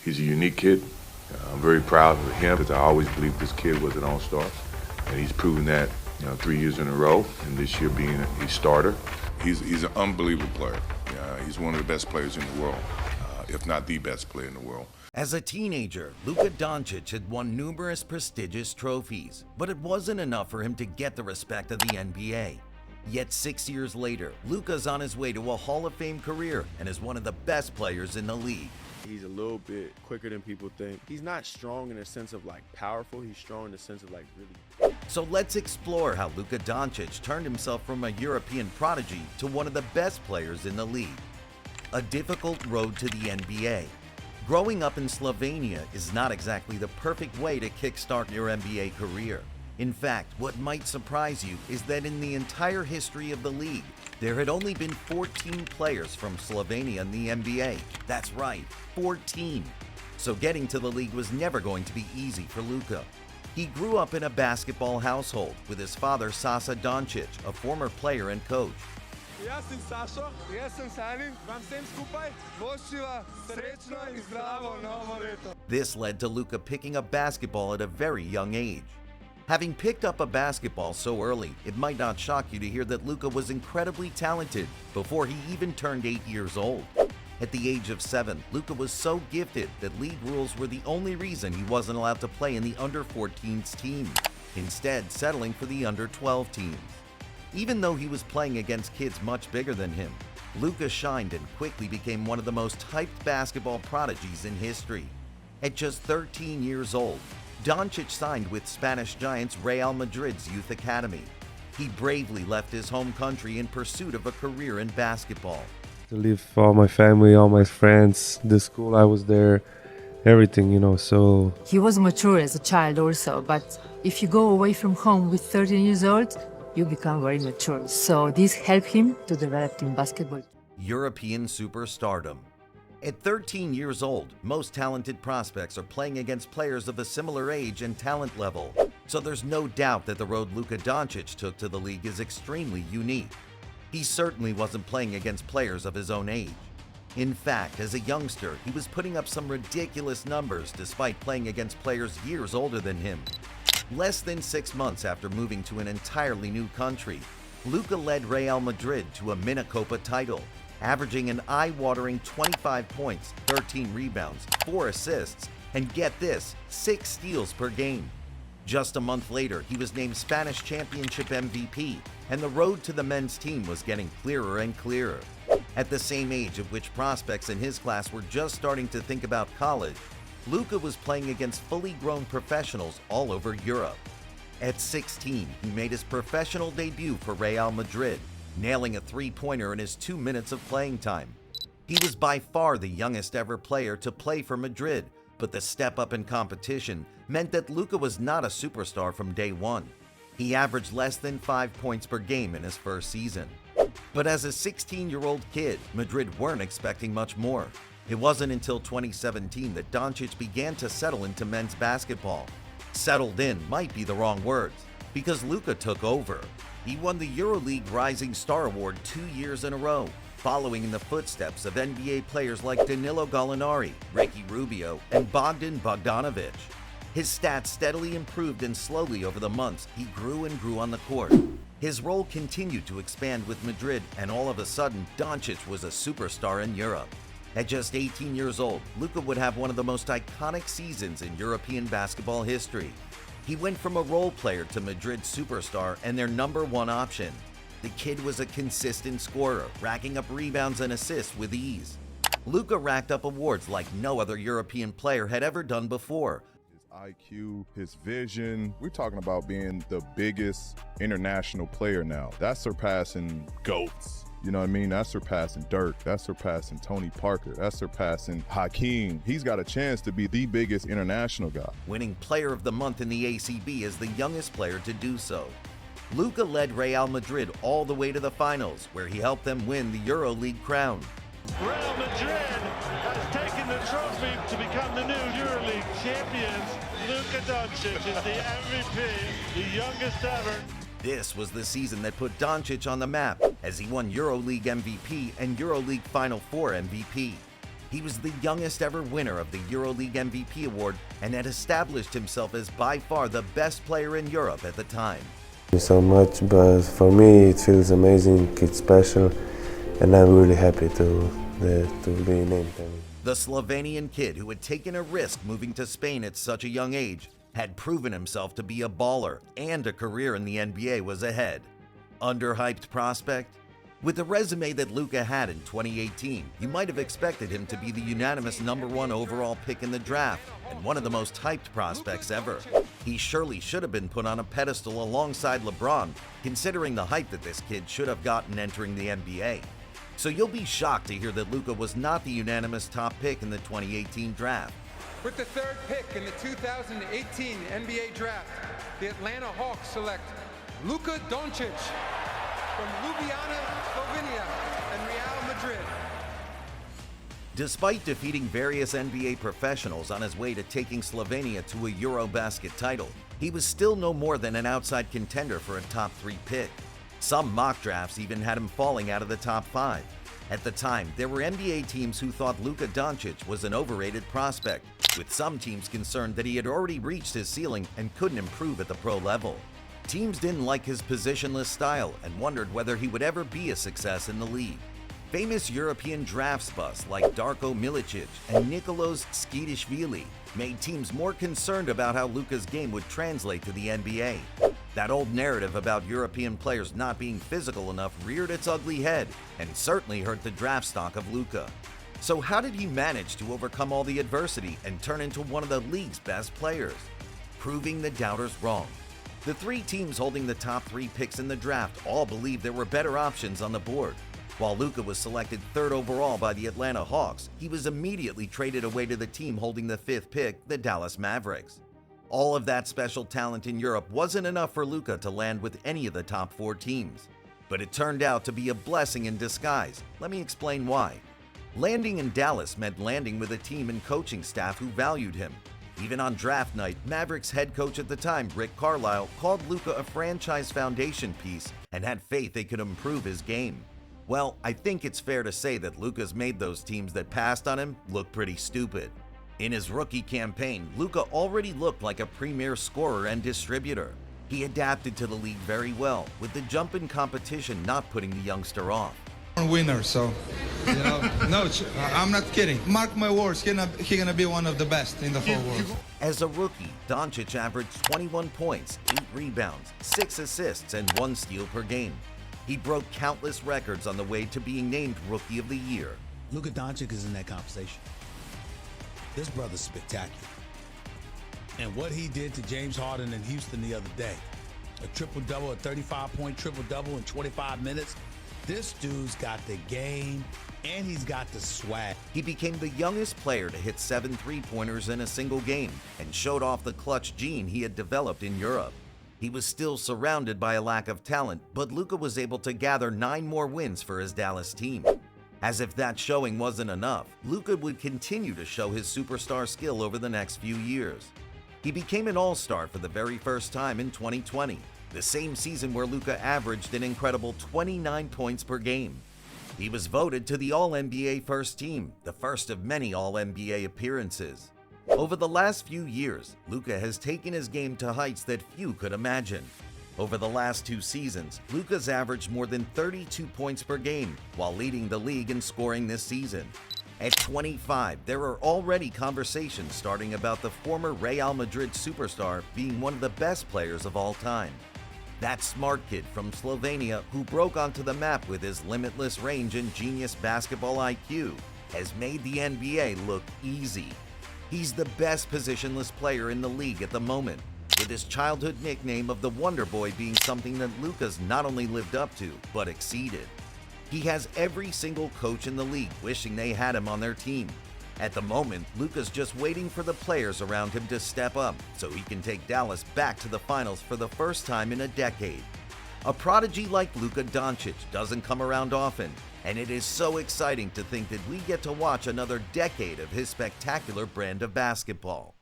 He's a unique kid. I'm very proud of him because I always believed this kid was an all-star. And he's proven that 3 years in a row, and this year being a starter. He's an unbelievable player. He's one of the best players in the world, if not the best player in the world. As a teenager, Luka Doncic had won numerous prestigious trophies, but it wasn't enough for him to get the respect of the NBA. Yet 6 years later, Luka's on his way to a Hall of Fame career and is one of the best players in the league. He's a little bit quicker than people think. He's not strong in the sense of like powerful, he's strong in the sense of like really. So let's explore how Luka Doncic turned himself from a European prodigy to one of the best players in the league. A difficult road to the NBA. Growing up in Slovenia is not exactly the perfect way to kickstart your NBA career. In fact, what might surprise you is that in the entire history of the league, there had only been 14 players from Slovenia in the NBA. That's right, 14. So getting to the league was never going to be easy for Luka. He grew up in a basketball household with his father Sasa Doncic, a former player and coach. Ja sam Sašo, ja sam Sanin, vam vsem skupaj voščiva srečno in zdravo novo leto. This led to Luka picking up basketball at a very young age. Having picked up a basketball so early, it might not shock you to hear that Luka was incredibly talented before he even turned 8 years old. At the age of 7, Luka was so gifted that league rules were the only reason he wasn't allowed to play in the under-14s team, instead settling for the under-12 teams. Even though he was playing against kids much bigger than him, Luka shined and quickly became one of the most hyped basketball prodigies in history. At just 13 years old, Doncic signed with Spanish giants Real Madrid's youth academy. He bravely left his home country in pursuit of a career in basketball. To leave all my family, all my friends, the school I was there, everything, so... He was mature as a child also, but if you go away from home with 13 years old, you become very mature. So this helped him to develop in basketball. European superstardom. At 13 years old, most talented prospects are playing against players of a similar age and talent level. So there's no doubt that the road Luka Doncic took to the league is extremely unique. He certainly wasn't playing against players of his own age. In fact, as a youngster, he was putting up some ridiculous numbers despite playing against players years older than him. Less than 6 months after moving to an entirely new country, Luka led Real Madrid to a Minicopa title, averaging an eye-watering 25 points, 13 rebounds, 4 assists, and get this, 6 steals per game. Just a month later, he was named Spanish Championship MVP, and the road to the men's team was getting clearer and clearer. At the same age at which prospects in his class were just starting to think about college, Luka was playing against fully grown professionals all over Europe. At 16, he made his professional debut for Real Madrid, nailing a three-pointer in his 2 minutes of playing time. He was by far the youngest ever player to play for Madrid, but the step up in competition meant that Luka was not a superstar from day one. He averaged less than 5 points per game in his first season. But as a 16-year-old kid, Madrid weren't expecting much more. It wasn't until 2017 that Doncic began to settle into men's basketball. Settled in might be the wrong words, because Luka took over. He won the EuroLeague Rising Star Award 2 years in a row, following in the footsteps of NBA players like Danilo Gallinari, Ricky Rubio, and Bogdan Bogdanovic. His stats steadily improved, and slowly over the months, he grew and grew on the court. His role continued to expand with Madrid, and all of a sudden, Doncic was a superstar in Europe. At just 18 years old, Luka would have one of the most iconic seasons in European basketball history. He went from a role player to Madrid's superstar and their #1 option. The kid was a consistent scorer, racking up rebounds and assists with ease. Luka racked up awards like no other European player had ever done before. His IQ, his vision, we're talking about being the biggest international player now. That's surpassing GOATs. You know what I mean? That's surpassing Dirk. That's surpassing Tony Parker. That's surpassing Hakeem. He's got a chance to be the biggest international guy. Winning Player of the Month in the ACB as the youngest player to do so. Luka led Real Madrid all the way to the finals, where he helped them win the EuroLeague crown. Real Madrid has taken the trophy to become the new EuroLeague champions. Luka Doncic is the MVP, the youngest ever. This was the season that put Doncic on the map, as he won EuroLeague MVP and EuroLeague Final Four MVP. He was the youngest ever winner of the EuroLeague MVP award and had established himself as by far the best player in Europe at the time. Thank you so much, but for me it feels amazing, it's special, and I'm really happy to be named. The Slovenian kid who had taken a risk moving to Spain at such a young age had proven himself to be a baller, and a career in the NBA was ahead. Underhyped prospect? With the resume that Luka had in 2018, you might have expected him to be the unanimous #1 overall pick in the draft and one of the most hyped prospects ever. He surely should have been put on a pedestal alongside LeBron, considering the hype that this kid should have gotten entering the NBA. So you'll be shocked to hear that Luka was not the unanimous top pick in the 2018 draft. With the third pick in the 2018 NBA draft, the Atlanta Hawks select Luka Doncic from Ljubljana, Slovenia, and Real Madrid. Despite defeating various NBA professionals on his way to taking Slovenia to a Eurobasket title, he was still no more than an outside contender for a top 3 pick. Some mock drafts even had him falling out of the top 5. At the time, there were NBA teams who thought Luka Doncic was an overrated prospect, with some teams concerned that he had already reached his ceiling and couldn't improve at the pro level. Teams didn't like his positionless style and wondered whether he would ever be a success in the league. Famous European drafts busts like Darko Milicic and Nikolos Skidishvili made teams more concerned about how Luka's game would translate to the NBA. That old narrative about European players not being physical enough reared its ugly head and certainly hurt the draft stock of Luka. So how did he manage to overcome all the adversity and turn into one of the league's best players? Proving the doubters wrong. The 3 teams holding the top 3 picks in the draft all believed there were better options on the board. While Luka was selected 3rd overall by the Atlanta Hawks, he was immediately traded away to the team holding the 5th pick, the Dallas Mavericks. All of that special talent in Europe wasn't enough for Luka to land with any of the top 4 teams. But it turned out to be a blessing in disguise. Let me explain why. Landing in Dallas meant landing with a team and coaching staff who valued him. Even on draft night, Mavericks head coach at the time, Rick Carlisle, called Luka a franchise foundation piece and had faith they could improve his game. Well, I think it's fair to say that Luka's made those teams that passed on him look pretty stupid. In his rookie campaign, Luka already looked like a premier scorer and distributor. He adapted to the league very well, with the jump in competition not putting the youngster off. Winner, so no, I'm not kidding. Mark my words, he's gonna be one of the best in the whole world. As a rookie, Doncic averaged 21 points, 8 rebounds, 6 assists, and 1 steal per game. He broke countless records on the way to being named Rookie of the Year. Luka Doncic is in that conversation. This brother's spectacular. And what he did to James Harden in Houston the other day, a triple-double, a 35-point triple-double in 25 minutes, this dude's got the game, and he's got the swag. He became the youngest player to hit 7 3-pointers in a single game and showed off the clutch gene he had developed in Europe. He was still surrounded by a lack of talent, but Luka was able to gather 9 more wins for his Dallas team. As if that showing wasn't enough, Luka would continue to show his superstar skill over the next few years. He became an all-star for the very first time in 2020, the same season where Luka averaged an incredible 29 points per game. He was voted to the All-NBA first team, the first of many All-NBA appearances. Over the last few years, Luka has taken his game to heights that few could imagine. Over the last 2 seasons, Luka's averaged more than 32 points per game, while leading the league in scoring this season. At 25, there are already conversations starting about the former Real Madrid superstar being one of the best players of all time. That smart kid from Slovenia who broke onto the map with his limitless range and genius basketball IQ has made the NBA look easy. He's the best positionless player in the league at the moment, with his childhood nickname of the Wonder Boy being something that Luka's not only lived up to, but exceeded. He has every single coach in the league wishing they had him on their team. At the moment, Luka's just waiting for the players around him to step up so he can take Dallas back to the finals for the first time in a decade. A prodigy like Luka Doncic doesn't come around often, and it is so exciting to think that we get to watch another decade of his spectacular brand of basketball.